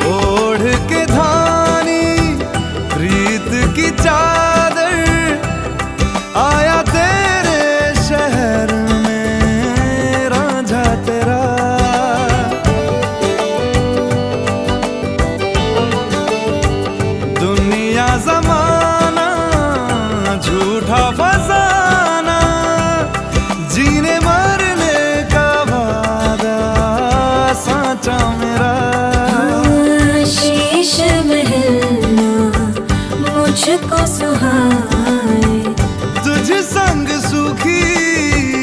ओढ़ के धानी प्रीत की चादर, आया तेरे शहर में रांझा तेरा। दुनिया जमाना झूठा फसाना, जीने मरने का वादा साचा मेरा। शीश महल ना मुझको सुहा